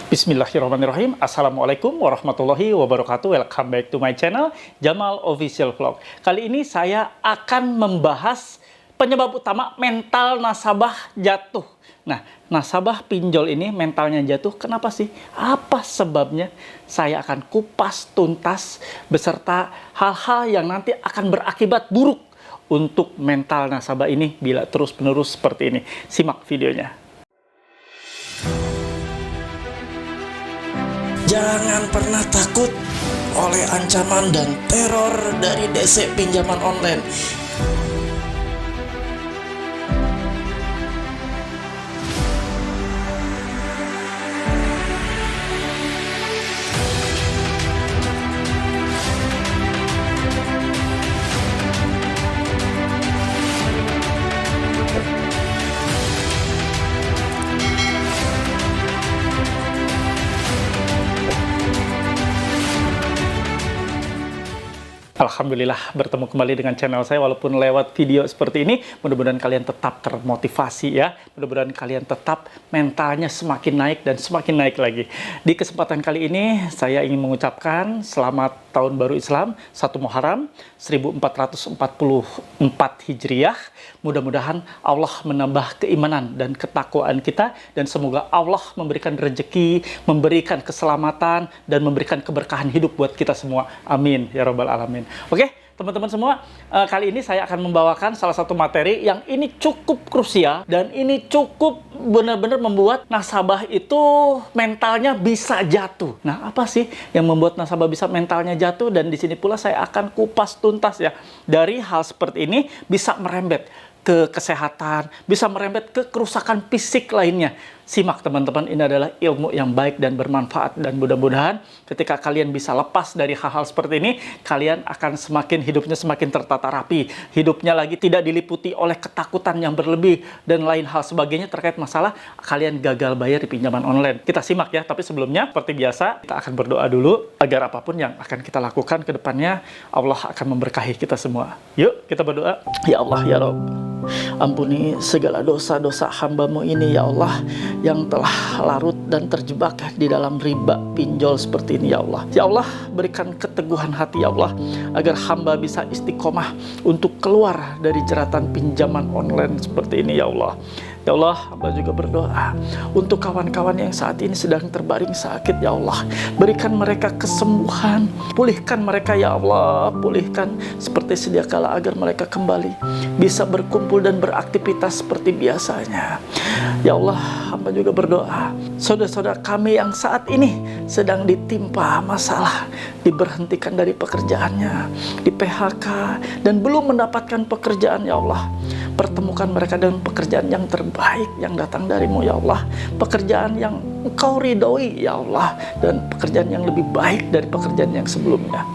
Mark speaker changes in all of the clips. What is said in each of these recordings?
Speaker 1: Bismillahirrahmanirrahim. Assalamualaikum warahmatullahi wabarakatuh. Welcome back to my channel, Jamal Official Vlog. Kali ini saya akan membahas penyebab utama mental nasabah jatuh. Nah, nasabah pinjol ini mentalnya jatuh, kenapa sih? Apa sebabnya? Saya akan kupas tuntas beserta hal-hal yang nanti akan berakibat buruk untuk mental nasabah ini bila terus-menerus seperti ini. Simak videonya.
Speaker 2: Jangan pernah takut oleh ancaman dan teror dari DC pinjaman online.
Speaker 1: Alhamdulillah bertemu kembali dengan channel saya walaupun lewat video seperti ini. Mudah-mudahan kalian tetap termotivasi ya. Mudah-mudahan kalian tetap mentalnya semakin naik dan semakin naik lagi. Di kesempatan kali ini saya ingin mengucapkan selamat Tahun Baru Islam 1 Muharram 1444 Hijriah. Mudah-mudahan Allah menambah keimanan dan ketakwaan kita dan semoga Allah memberikan rezeki, memberikan keselamatan dan memberikan keberkahan hidup buat kita semua. Amin ya rabbal alamin. Oke, teman-teman semua, kali ini saya akan membawakan salah satu materi yang ini cukup krusial dan ini cukup benar-benar membuat nasabah itu mentalnya bisa jatuh. Nah, apa sih yang membuat nasabah bisa mentalnya jatuh? Dan di sini pula saya akan kupas tuntas ya. Dari hal seperti ini bisa merembet ke kesehatan, bisa merembet ke kerusakan fisik lainnya. Simak teman-teman, ini adalah ilmu yang baik dan bermanfaat dan mudah-mudahan ketika kalian bisa lepas dari hal-hal seperti ini, kalian akan semakin hidupnya semakin tertata rapi. Hidupnya lagi tidak diliputi oleh ketakutan yang berlebih dan lain hal sebagainya terkait masalah kalian gagal bayar di pinjaman online. Kita simak ya, tapi sebelumnya seperti biasa kita akan berdoa dulu agar apapun yang akan kita lakukan ke depannya Allah akan memberkahi kita semua. Yuk kita berdoa. Ya Allah ya Rabb, ampuni segala dosa-dosa hamba-Mu ini ya Allah yang telah larut dan terjebak di dalam riba pinjol seperti ini ya Allah. Ya Allah, berikan keteguhan hati ya Allah agar hamba bisa istiqomah untuk keluar dari jeratan pinjaman online seperti ini ya Allah. Ya Allah, hamba juga berdoa untuk kawan-kawan yang saat ini sedang terbaring sakit ya Allah. Berikan mereka kesembuhan, pulihkan mereka ya Allah, pulihkan seperti sedia kala agar mereka kembali bisa berkumpul dan beraktivitas seperti biasanya. Ya Allah, hamba juga berdoa saudara-saudara kami yang saat ini sedang ditimpa masalah, diberhentikan dari pekerjaannya, di PHK dan belum mendapatkan pekerjaan ya Allah. Pertemukan mereka dengan pekerjaan yang terbaik yang datang dari-Mu ya Allah. Pekerjaan yang Engkau ridhoi ya Allah. Dan pekerjaan yang lebih baik dari pekerjaan yang sebelumnya.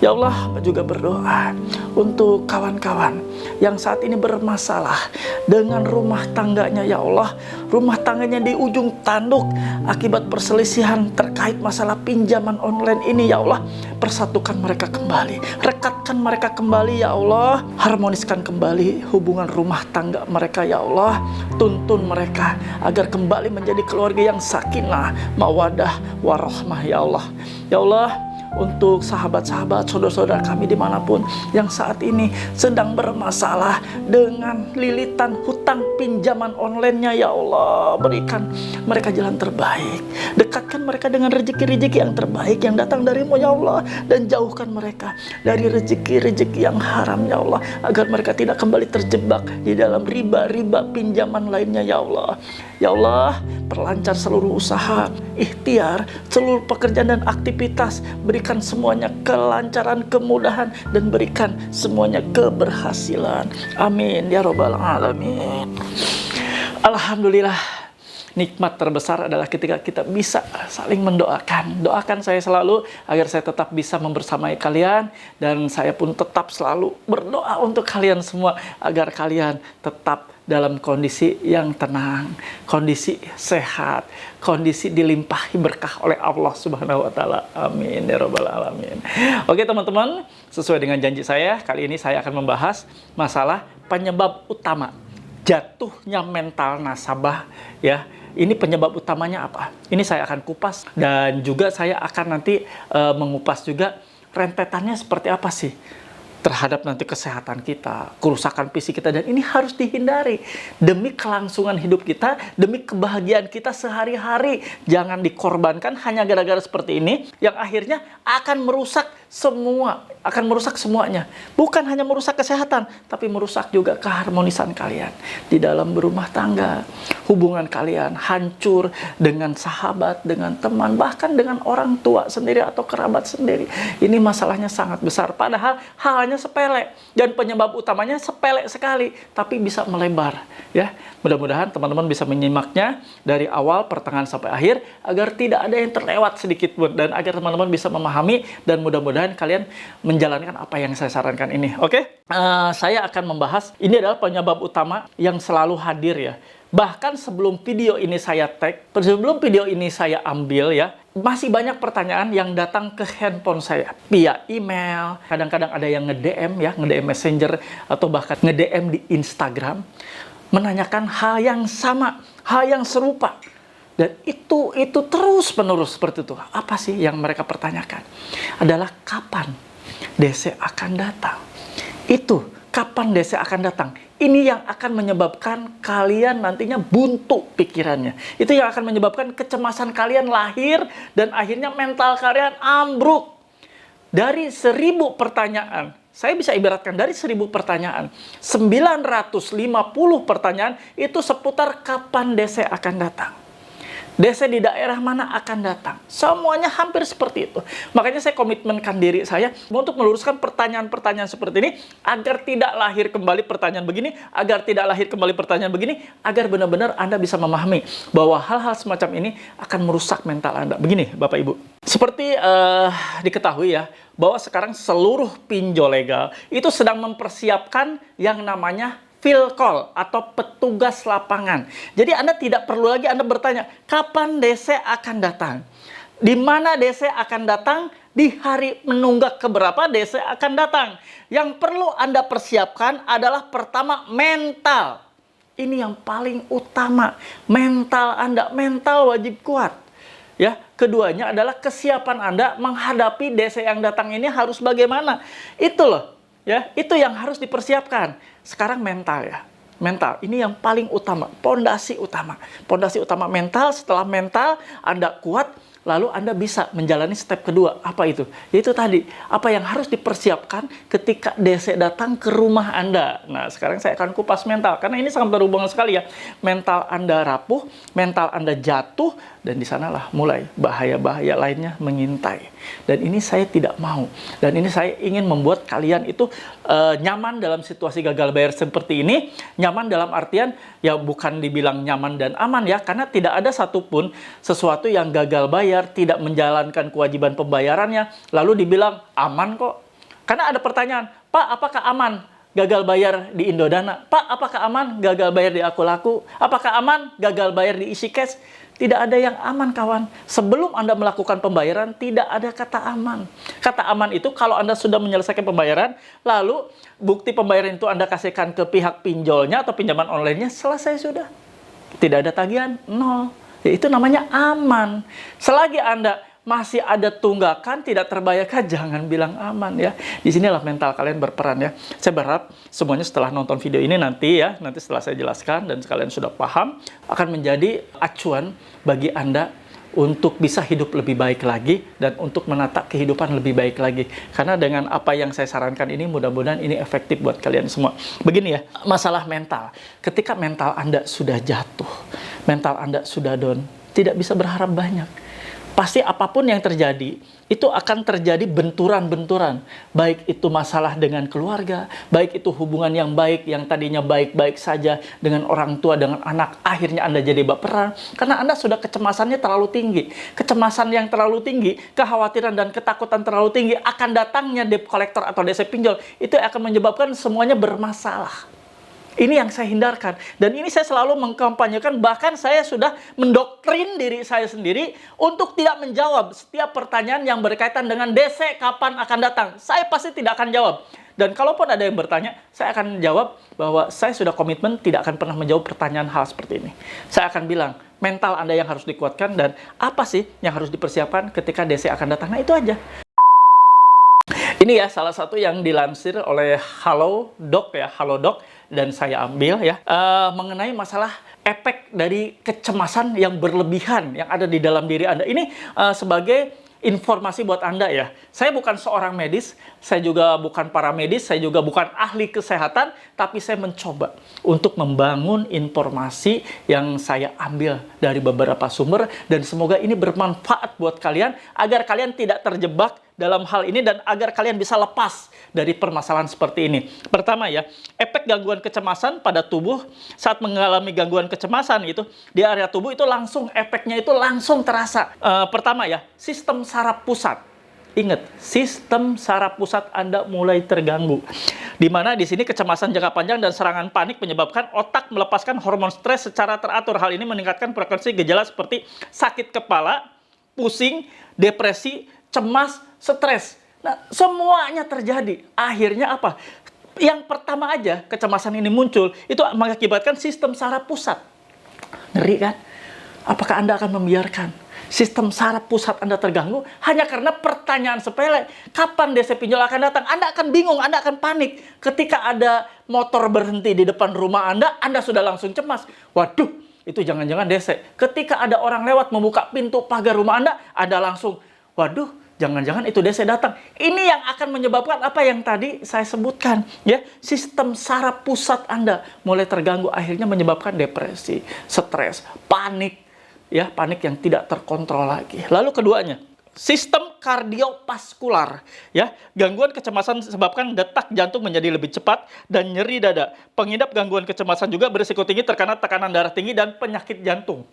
Speaker 1: Ya Allah, hamba juga berdoa untuk kawan-kawan yang saat ini bermasalah dengan rumah tangganya ya Allah. Rumah tangganya di ujung tanduk akibat perselisihan terkait masalah pinjaman online ini ya Allah. Persatukan mereka kembali. Rekatkan mereka kembali ya Allah. Harmoniskan kembali hubungan rumah tangga mereka ya Allah. Tuntun mereka agar kembali menjadi keluarga yang sakinah, mawadah, warahmah ya Allah. Ya Allah, untuk sahabat-sahabat, saudara-saudara kami dimanapun yang saat ini sedang bermasalah dengan lilitan hutang pinjaman online-nya ya Allah, berikan mereka jalan terbaik, dekatkan mereka dengan rezeki-rezeki yang terbaik yang datang dari-Mu ya Allah, dan jauhkan mereka dari rezeki-rezeki yang haram ya Allah, agar mereka tidak kembali terjebak di dalam riba-riba pinjaman lainnya ya Allah. Ya Allah, perlancar seluruh usaha, ikhtiar, seluruh pekerjaan dan aktivitas, berikan semuanya kelancaran, kemudahan, dan berikan semuanya keberhasilan. Amin ya rabbal alamin. Alhamdulillah, nikmat terbesar adalah ketika kita bisa saling mendoakan. Doakan saya selalu agar saya tetap bisa membersamai kalian, dan saya pun tetap selalu berdoa untuk kalian semua agar kalian tetap dalam kondisi yang tenang, kondisi sehat, kondisi dilimpahi berkah oleh Allah Subhanahu wa taala. Amin ya rabbal alamin. Oke teman-teman, sesuai dengan janji saya, kali ini saya akan membahas masalah penyebab utama jatuhnya mental nasabah ya ini penyebab utamanya apa? Ini saya akan kupas dan juga saya akan nanti mengupas juga rentetannya seperti apa sih terhadap nanti kesehatan kita, kerusakan fisik kita, dan ini harus dihindari demi kelangsungan hidup kita, demi kebahagiaan kita sehari-hari. Jangan dikorbankan hanya gara-gara seperti ini yang akhirnya akan merusak semuanya. Bukan hanya merusak kesehatan, tapi merusak juga keharmonisan kalian di dalam berumah tangga. Hubungan kalian hancur dengan sahabat, dengan teman, bahkan dengan orang tua sendiri atau kerabat sendiri. Ini masalahnya sangat besar. Padahal halnya sepele dan penyebab utamanya sepele sekali, tapi bisa melebar. Ya, mudah-mudahan teman-teman bisa menyimaknya dari awal, pertengahan sampai akhir agar tidak ada yang terlewat sedikit pun dan agar teman-teman bisa memahami dan mudah-mudahan kalian menjalankan apa yang saya sarankan ini. Oke? Saya akan membahas ini adalah penyebab utama yang selalu hadir ya. Bahkan sebelum video ini saya tag, sebelum video ini saya ambil ya, masih banyak pertanyaan yang datang ke handphone saya via email. Kadang-kadang ada yang nge-DM ya, nge-DM Messenger atau bahkan nge-DM di Instagram menanyakan hal yang sama, hal yang serupa. Dan itu terus-menerus seperti itu. Apa sih yang mereka pertanyakan? Adalah kapan DC akan datang? Itu kapan DC akan datang? Ini yang akan menyebabkan kalian nantinya buntu pikirannya. Itu yang akan menyebabkan kecemasan kalian lahir dan akhirnya mental kalian ambruk. Dari 1000 pertanyaan, saya bisa ibaratkan dari 1000 pertanyaan, 950 pertanyaan itu seputar kapan DC akan datang. DC di daerah mana akan datang. Semuanya hampir seperti itu. Makanya saya komitmenkan diri saya untuk meluruskan pertanyaan-pertanyaan seperti ini agar tidak lahir kembali pertanyaan begini, agar tidak lahir kembali pertanyaan begini, agar benar-benar Anda bisa memahami bahwa hal-hal semacam ini akan merusak mental Anda. Begini, Bapak Ibu. Seperti diketahui ya, bahwa sekarang seluruh pinjol legal itu sedang mempersiapkan yang namanya field call atau petugas lapangan. Jadi Anda tidak perlu lagi Anda bertanya, kapan DC akan datang? Di mana DC akan datang? Di hari menunggak keberapa DC akan datang? Yang perlu Anda persiapkan adalah pertama mental. Ini yang paling utama. Mental Anda, mental wajib kuat. Ya, keduanya adalah kesiapan Anda menghadapi DC yang datang ini harus bagaimana. Itu loh. Ya, itu yang harus dipersiapkan. Sekarang mental ya. Mental ini yang paling utama, pondasi utama. Pondasi utama mental, setelah mental Anda kuat, lalu Anda bisa menjalani step kedua. Apa itu? Yaitu tadi, apa yang harus dipersiapkan ketika DC datang ke rumah Anda. Nah, sekarang saya akan kupas mental karena ini sangat berhubungan sekali ya. Mental Anda rapuh, mental Anda jatuh, dan di sanalah mulai bahaya-bahaya lainnya mengintai. Dan ini saya tidak mau. Dan ini saya ingin membuat kalian itu nyaman dalam situasi gagal bayar seperti ini. Nyaman dalam artian ya bukan dibilang nyaman dan aman ya, karena tidak ada satupun sesuatu yang gagal bayar, tidak menjalankan kewajiban pembayarannya, lalu dibilang aman kok. Karena ada pertanyaan, Pak, apakah aman gagal bayar di Indodana? Pak, apakah aman gagal bayar di Aku-Laku? Apakah aman gagal bayar di Isi Cash? Tidak ada yang aman, kawan. Sebelum Anda melakukan pembayaran, tidak ada kata aman. Kata aman itu kalau Anda sudah menyelesaikan pembayaran, lalu bukti pembayaran itu Anda kasihkan ke pihak pinjolnya atau pinjaman online-nya, selesai sudah. Tidak ada tagihan, nol. Ya, itu namanya aman. Selagi Anda masih ada tunggakan tidak terbayarkan, jangan bilang aman ya. Di sinilah mental kalian berperan ya. Saya berharap semuanya setelah nonton video ini nanti setelah saya jelaskan dan kalian sudah paham, akan menjadi acuan bagi Anda untuk bisa hidup lebih baik lagi dan untuk menata kehidupan lebih baik lagi. Karena dengan apa yang saya sarankan ini, mudah-mudahan ini efektif buat kalian semua. Begini ya, masalah mental. Ketika mental Anda sudah jatuh, mental Anda sudah down, tidak bisa berharap banyak. Pasti apapun yang terjadi, itu akan terjadi benturan-benturan. Baik itu masalah dengan keluarga, baik itu hubungan yang baik, yang tadinya baik-baik saja dengan orang tua, dengan anak, akhirnya Anda jadi baperan. Karena Anda sudah kecemasannya terlalu tinggi. Kecemasan yang terlalu tinggi, kekhawatiran dan ketakutan terlalu tinggi, akan datangnya debt collector atau DC pinjol, itu akan menyebabkan semuanya bermasalah. Ini yang saya hindarkan. Dan ini saya selalu mengkampanyekan, bahkan saya sudah mendoktrin diri saya sendiri untuk tidak menjawab setiap pertanyaan yang berkaitan dengan DC kapan akan datang. Saya pasti tidak akan jawab. Dan kalaupun ada yang bertanya, saya akan jawab bahwa saya sudah komitmen tidak akan pernah menjawab pertanyaan hal seperti ini. Saya akan bilang, mental Anda yang harus dikuatkan dan apa sih yang harus dipersiapkan ketika DC akan datang. Nah, itu aja. Ini ya salah satu yang dilansir oleh Halodoc ya, Halodoc, dan saya ambil ya, mengenai masalah efek dari kecemasan yang berlebihan yang ada di dalam diri Anda. Ini sebagai informasi buat Anda ya. Saya bukan seorang medis, saya juga bukan paramedis, saya juga bukan ahli kesehatan, tapi saya mencoba untuk membangun informasi yang saya ambil dari beberapa sumber, dan semoga ini bermanfaat buat kalian agar kalian tidak terjebak dalam hal ini dan agar kalian bisa lepas dari permasalahan seperti ini. Pertama ya, efek gangguan kecemasan pada tubuh saat mengalami gangguan kecemasan itu di area tubuh itu langsung efeknya itu langsung terasa. Pertama ya, sistem saraf pusat. Ingat, sistem saraf pusat Anda mulai terganggu. Di mana di sini kecemasan jangka panjang dan serangan panik menyebabkan otak melepaskan hormon stres secara teratur. Hal ini meningkatkan frekuensi gejala seperti sakit kepala, pusing, depresi, cemas, stres. Nah, semuanya terjadi. Akhirnya apa? Yang pertama aja kecemasan ini muncul, itu mengakibatkan sistem saraf pusat. Ngeri kan? Apakah Anda akan membiarkan sistem saraf pusat Anda terganggu hanya karena pertanyaan sepele? Kapan DC pinjol akan datang? Anda akan bingung, Anda akan panik. Ketika ada motor berhenti di depan rumah Anda sudah langsung cemas. Waduh, itu jangan-jangan DC. Ketika ada orang lewat membuka pintu pagar rumah Anda langsung, waduh, jangan-jangan itu DC datang. Ini yang akan menyebabkan apa yang tadi saya sebutkan, ya. Sistem saraf pusat Anda mulai terganggu, akhirnya menyebabkan depresi, stres, panik, ya, panik yang tidak terkontrol lagi. Lalu keduanya, sistem kardiovaskular, ya. Gangguan kecemasan disebabkan detak jantung menjadi lebih cepat dan nyeri dada. Pengidap gangguan kecemasan juga berisiko tinggi terkena tekanan darah tinggi dan penyakit jantung.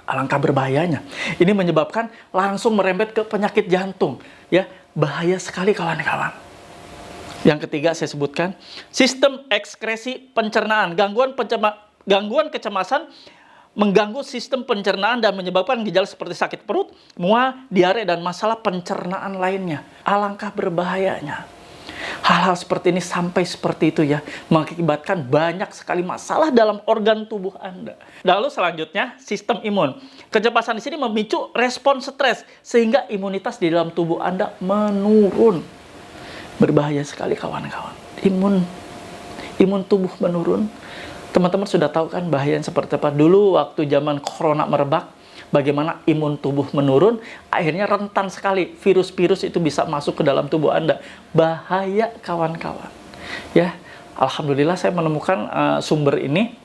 Speaker 1: Alangkah berbahayanya. Ini menyebabkan langsung merembet ke penyakit jantung. Ya, bahaya sekali kawan-kawan. Yang ketiga saya sebutkan, sistem ekskresi pencernaan. Gangguan kecemasan mengganggu sistem pencernaan dan menyebabkan gejala seperti sakit perut, mual, diare, dan masalah pencernaan lainnya. Alangkah berbahayanya. Hal-hal seperti ini sampai seperti itu ya, mengakibatkan banyak sekali masalah dalam organ tubuh Anda. Lalu selanjutnya, sistem imun. Kecemasan di sini memicu respon stres sehingga imunitas di dalam tubuh Anda menurun. Berbahaya sekali kawan-kawan. Imun tubuh menurun. Teman-teman sudah tahu kan bahaya seperti apa? Dulu waktu zaman corona merebak, bagaimana imun tubuh menurun, akhirnya rentan sekali virus-virus itu bisa masuk ke dalam tubuh Anda. Bahaya kawan-kawan. Ya, alhamdulillah saya menemukan sumber ini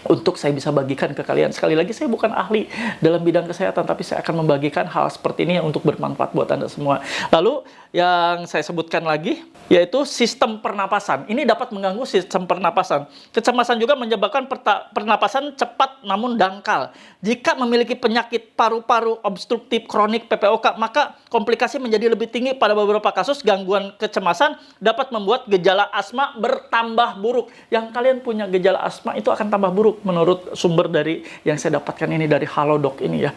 Speaker 1: untuk saya bisa bagikan ke kalian. Sekali lagi, saya bukan ahli dalam bidang kesehatan, tapi saya akan membagikan hal seperti ini untuk bermanfaat buat Anda semua. Lalu yang saya sebutkan lagi yaitu sistem pernapasan. Ini dapat mengganggu sistem pernapasan. Kecemasan juga menyebabkan pernapasan cepat namun dangkal. Jika memiliki penyakit paru-paru obstruktif kronik PPOK, maka komplikasi menjadi lebih tinggi. Pada beberapa kasus, gangguan kecemasan dapat membuat gejala asma bertambah buruk. Yang kalian punya gejala asma itu akan tambah buruk menurut sumber dari yang saya dapatkan ini dari Halodoc ini ya.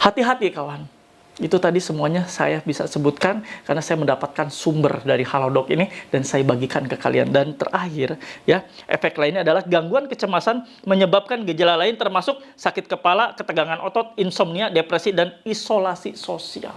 Speaker 1: Hati-hati kawan. Itu tadi semuanya saya bisa sebutkan karena saya mendapatkan sumber dari Halodoc ini dan saya bagikan ke kalian. Dan terakhir ya, efek lainnya adalah gangguan kecemasan menyebabkan gejala lain termasuk sakit kepala, ketegangan otot, insomnia, depresi, dan isolasi sosial.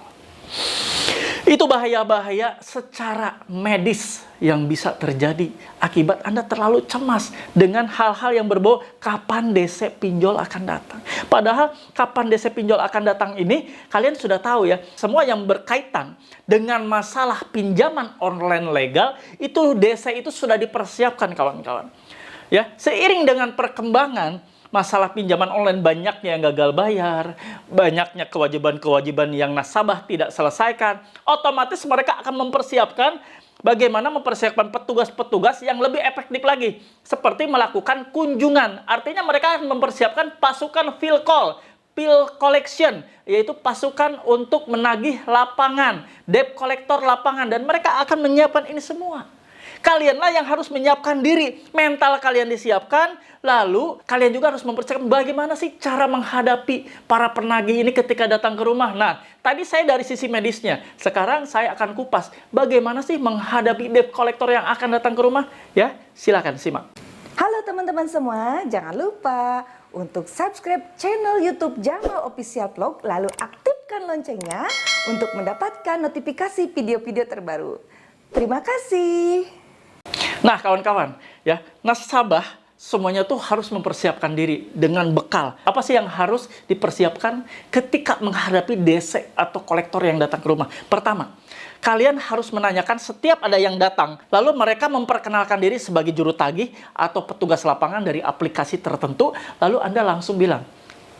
Speaker 1: Itu bahaya-bahaya secara medis yang bisa terjadi akibat Anda terlalu cemas dengan hal-hal yang berbau kapan DC pinjol akan datang. Padahal kapan DC pinjol akan datang ini kalian sudah tahu ya, semua yang berkaitan dengan masalah pinjaman online legal itu DC itu sudah dipersiapkan kawan-kawan. Ya, seiring dengan perkembangan masalah pinjaman online, banyaknya yang gagal bayar, banyaknya kewajiban-kewajiban yang nasabah tidak selesaikan, otomatis mereka akan mempersiapkan bagaimana mempersiapkan petugas-petugas yang lebih efektif lagi, seperti melakukan kunjungan. Artinya mereka akan mempersiapkan pasukan field collection, yaitu pasukan untuk menagih lapangan, debt collector lapangan, dan mereka akan menyiapkan ini semua. Kalianlah yang harus menyiapkan diri, mental kalian disiapkan, lalu kalian juga harus mempersiapkan bagaimana sih cara menghadapi para penagih ini ketika datang ke rumah. Nah, Tadi saya dari sisi medisnya, sekarang saya akan kupas bagaimana sih menghadapi debt collector yang akan datang ke rumah. Ya, silakan simak.
Speaker 3: Halo teman-teman semua, jangan lupa untuk subscribe channel YouTube Jamal Official Vlog, lalu aktifkan loncengnya untuk mendapatkan notifikasi video-video terbaru. Terima kasih.
Speaker 1: Nah, kawan-kawan, ya, nasabah semuanya tuh harus mempersiapkan diri dengan bekal. Apa sih yang harus dipersiapkan ketika menghadapi DC atau kolektor yang datang ke rumah? Pertama, kalian harus menanyakan setiap ada yang datang, lalu mereka memperkenalkan diri sebagai juru tagih atau petugas lapangan dari aplikasi tertentu, lalu Anda langsung bilang,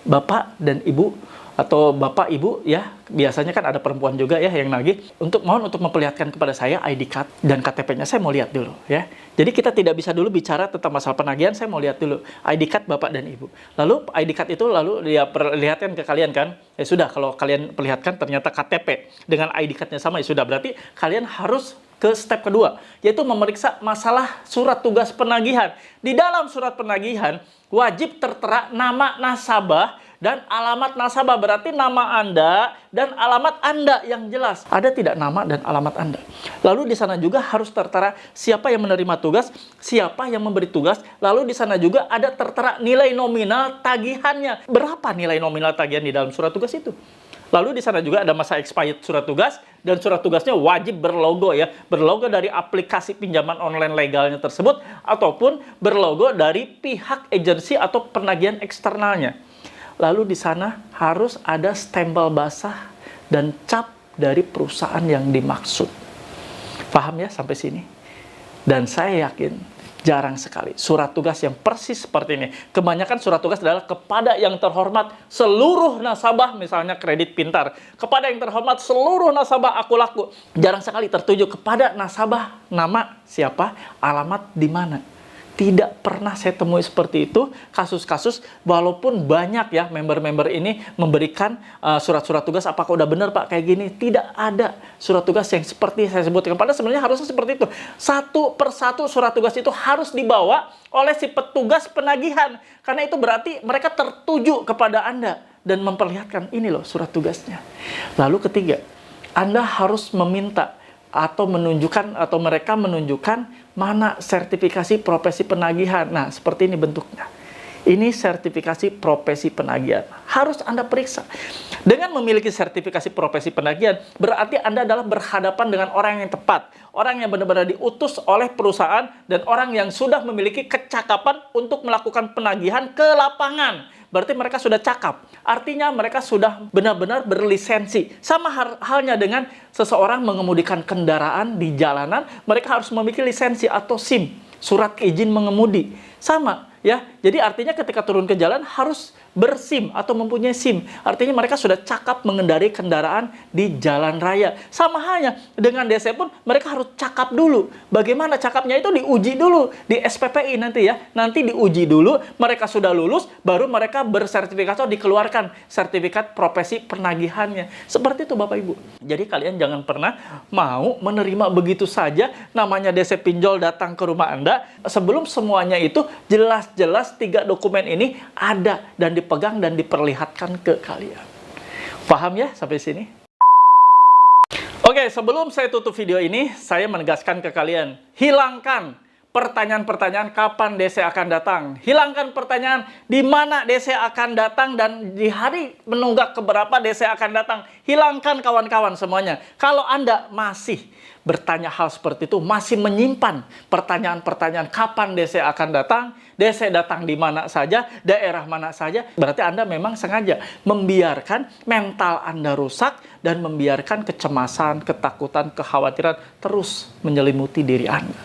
Speaker 1: Bapak dan Ibu, atau Bapak Ibu, ya, biasanya kan ada perempuan juga ya yang nagih, mohon untuk memperlihatkan kepada saya ID card dan KTP-nya, saya mau lihat dulu ya. Jadi kita tidak bisa dulu bicara tentang masalah penagihan, saya mau lihat dulu ID card Bapak dan Ibu. Lalu ID card itu lalu dia perlihatkan ke kalian kan, ya sudah, kalau kalian perlihatkan ternyata KTP dengan ID card-nya sama, ya sudah, berarti kalian harus ke step kedua, yaitu memeriksa masalah surat tugas penagihan. Di dalam surat penagihan wajib tertera nama nasabah dan alamat nasabah, berarti nama Anda dan alamat Anda yang jelas. Ada tidak nama dan alamat Anda? Lalu di sana juga harus tertera siapa yang menerima tugas, siapa yang memberi tugas. Lalu di sana juga ada tertera nilai nominal tagihannya. Berapa nilai nominal tagihan di dalam surat tugas itu? Lalu di sana juga ada masa expired surat tugas, dan surat tugasnya wajib berlogo ya, berlogo dari aplikasi pinjaman online legalnya tersebut ataupun berlogo dari pihak agensi atau penagihan eksternalnya. Lalu di sana harus ada stempel basah dan cap dari perusahaan yang dimaksud. Paham ya sampai sini? Dan saya yakin jarang sekali surat tugas yang persis seperti ini. Kebanyakan surat tugas adalah kepada yang terhormat seluruh nasabah, misalnya Kredit Pintar. Kepada yang terhormat seluruh nasabah Aku Laku. Jarang sekali tertuju kepada nasabah, nama siapa, alamat di mana. Tidak pernah saya temui seperti itu, kasus-kasus, walaupun banyak ya member-member ini memberikan surat-surat tugas, apakah udah benar Pak kayak gini? Tidak ada surat tugas yang seperti saya sebutkan. Padahal sebenarnya harusnya seperti itu. Satu persatu surat tugas itu harus dibawa oleh si petugas penagihan. Karena itu berarti mereka tertuju kepada Anda dan memperlihatkan ini loh surat tugasnya. Lalu ketiga, Anda harus meminta atau menunjukkan, atau mereka menunjukkan mana sertifikasi profesi penagihan. Nah, seperti ini bentuknya. Ini sertifikasi profesi penagihan. Harus Anda periksa. Dengan memiliki sertifikasi profesi penagihan, berarti Anda adalah berhadapan dengan orang yang tepat. Orang yang benar-benar diutus oleh perusahaan dan orang yang sudah memiliki kecakapan untuk melakukan penagihan ke lapangan. Berarti mereka sudah cakap. Artinya mereka sudah benar-benar berlisensi. Sama halnya dengan seseorang mengemudikan kendaraan di jalanan, mereka harus memiliki lisensi atau SIM, surat izin mengemudi. Sama ya. Jadi artinya ketika turun ke jalan harus berSIM atau mempunyai SIM. Artinya mereka sudah cakap mengendarai kendaraan di jalan raya. Sama halnya dengan DC pun mereka harus cakap dulu. Bagaimana cakapnya itu diuji dulu di SPPI nanti ya. Nanti diuji dulu, mereka sudah lulus, baru mereka bersertifikat atau dikeluarkan sertifikat profesi penagihannya. Seperti itu Bapak Ibu. Jadi kalian jangan pernah mau menerima begitu saja namanya DC pinjol datang ke rumah Anda sebelum semuanya itu jelas-jelas 3 dokumen ini ada dan dipegang dan diperlihatkan ke kalian. Paham ya sampai sini? Oke, sebelum saya tutup video ini, saya menegaskan ke kalian, hilangkan pertanyaan-pertanyaan kapan DC akan datang. Hilangkan pertanyaan di mana DC akan datang dan di hari menunggak keberapa DC akan datang. Hilangkan kawan-kawan semuanya. Kalau Anda masih bertanya hal seperti itu, masih menyimpan pertanyaan-pertanyaan kapan DC akan datang, DC datang di mana saja, daerah mana saja, berarti Anda memang sengaja membiarkan mental Anda rusak dan membiarkan kecemasan, ketakutan, kekhawatiran terus menyelimuti diri Anda.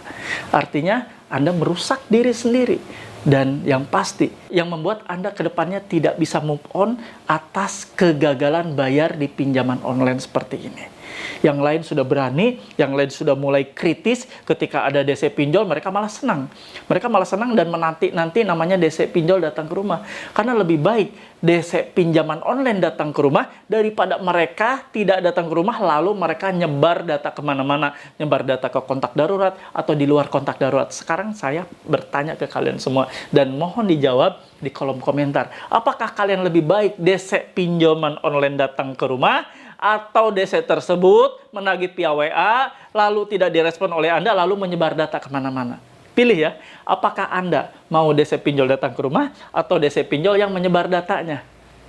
Speaker 1: Artinya Anda merusak diri sendiri. Dan yang pasti, yang membuat Anda ke depannya tidak bisa move on atas kegagalan bayar di pinjaman online seperti ini. Yang lain sudah berani, yang lain sudah mulai kritis ketika ada DC pinjol, mereka malah senang. Mereka malah senang dan menanti-nanti namanya DC pinjol datang ke rumah. Karena lebih baik DC pinjaman online datang ke rumah daripada mereka tidak datang ke rumah lalu mereka nyebar data kemana-mana, nyebar data ke kontak darurat atau di luar kontak darurat. Sekarang saya bertanya ke kalian semua dan mohon dijawab di kolom komentar. Apakah kalian lebih baik DC pinjaman online datang ke rumah atau DC tersebut menagih via WA, lalu tidak direspon oleh Anda, lalu menyebar data kemana-mana. Pilih ya, apakah Anda mau DC pinjol datang ke rumah atau DC pinjol yang menyebar datanya?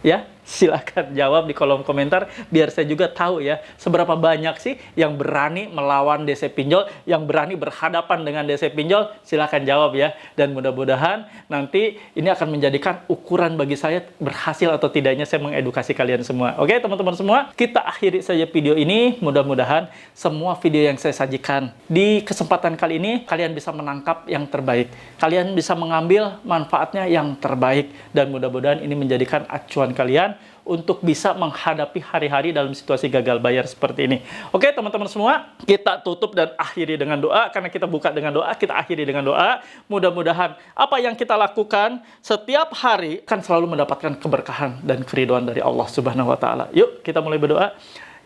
Speaker 1: Ya, silakan jawab di kolom komentar biar saya juga tahu ya seberapa banyak sih yang berani melawan DC pinjol, yang berani berhadapan dengan DC pinjol. Silakan jawab ya, dan mudah-mudahan nanti ini akan menjadikan ukuran bagi saya berhasil atau tidaknya saya mengedukasi kalian semua. Oke teman-teman semua, kita akhiri saja video ini. Mudah-mudahan semua video yang saya sajikan di kesempatan kali ini kalian bisa menangkap yang terbaik, kalian bisa mengambil manfaatnya yang terbaik, dan mudah-mudahan ini menjadikan acuan kalian untuk bisa menghadapi hari-hari dalam situasi gagal bayar seperti ini. Oke teman-teman semua, kita tutup dan akhiri dengan doa. Karena kita buka dengan doa, kita akhiri dengan doa. Mudah-mudahan apa yang kita lakukan setiap hari akan selalu mendapatkan keberkahan dan keridhaan dari Allah Subhanahu wa Ta'ala. Yuk kita mulai berdoa.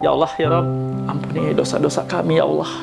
Speaker 1: Ya Allah, ya Rabb, ampuni dosa-dosa kami ya Allah.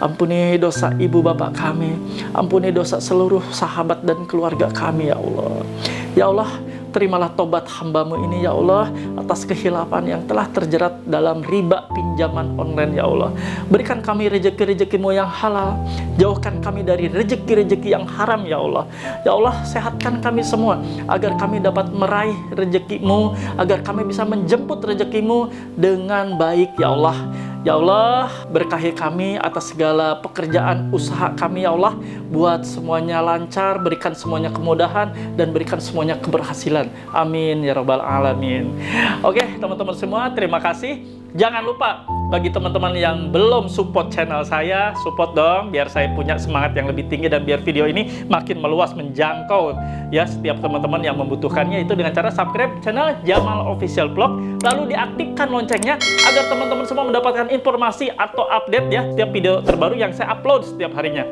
Speaker 1: Ampuni dosa ibu bapak kami. Ampuni dosa seluruh sahabat dan keluarga kami ya Allah. Ya Allah, terimalah tobat hamba-Mu ini ya Allah atas kehilapan yang telah terjerat dalam riba pinjaman online ya Allah. Berikan kami rezeki-rezeki-Mu yang halal, jauhkan kami dari rezeki-rezeki yang haram ya Allah. Ya Allah, sehatkan kami semua agar kami dapat meraih rezeki-Mu, agar kami bisa menjemput rezeki-Mu dengan baik ya Allah. Ya Allah, berkahi kami atas segala pekerjaan usaha kami ya Allah. Buat semuanya lancar, berikan semuanya kemudahan, dan berikan semuanya keberhasilan. Amin ya Rabbal Alamin. Oke teman-teman semua, terima kasih. Jangan lupa, bagi teman-teman yang belum support channel saya, support dong biar saya punya semangat yang lebih tinggi dan biar video ini makin meluas, menjangkau ya setiap teman-teman yang membutuhkannya, itu dengan cara subscribe channel Jamal Official Vlog, lalu diaktifkan loncengnya agar teman-teman semua mendapatkan informasi atau update ya setiap video terbaru yang saya upload setiap harinya.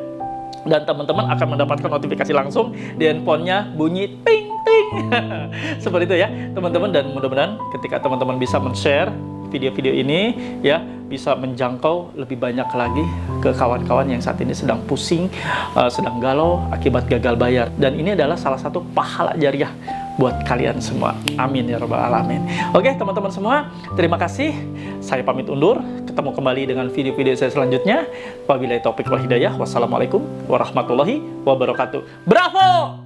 Speaker 1: Dan teman-teman akan mendapatkan notifikasi langsung di handphonenya, bunyi ting ting. Seperti itu ya teman-teman, dan mudah-mudahan ketika teman-teman bisa men-share video-video ini ya bisa menjangkau lebih banyak lagi ke kawan-kawan yang saat ini sedang pusing, sedang galau akibat gagal bayar. Dan ini adalah salah satu pahala jariah buat kalian semua. Amin ya Rabbal Alamin. Oke teman-teman semua, terima kasih. Saya pamit undur. Ketemu kembali dengan video-video saya selanjutnya. Wabillahi taufiq wal hidayah. Wassalamualaikum warahmatullahi wabarakatuh. Bravo!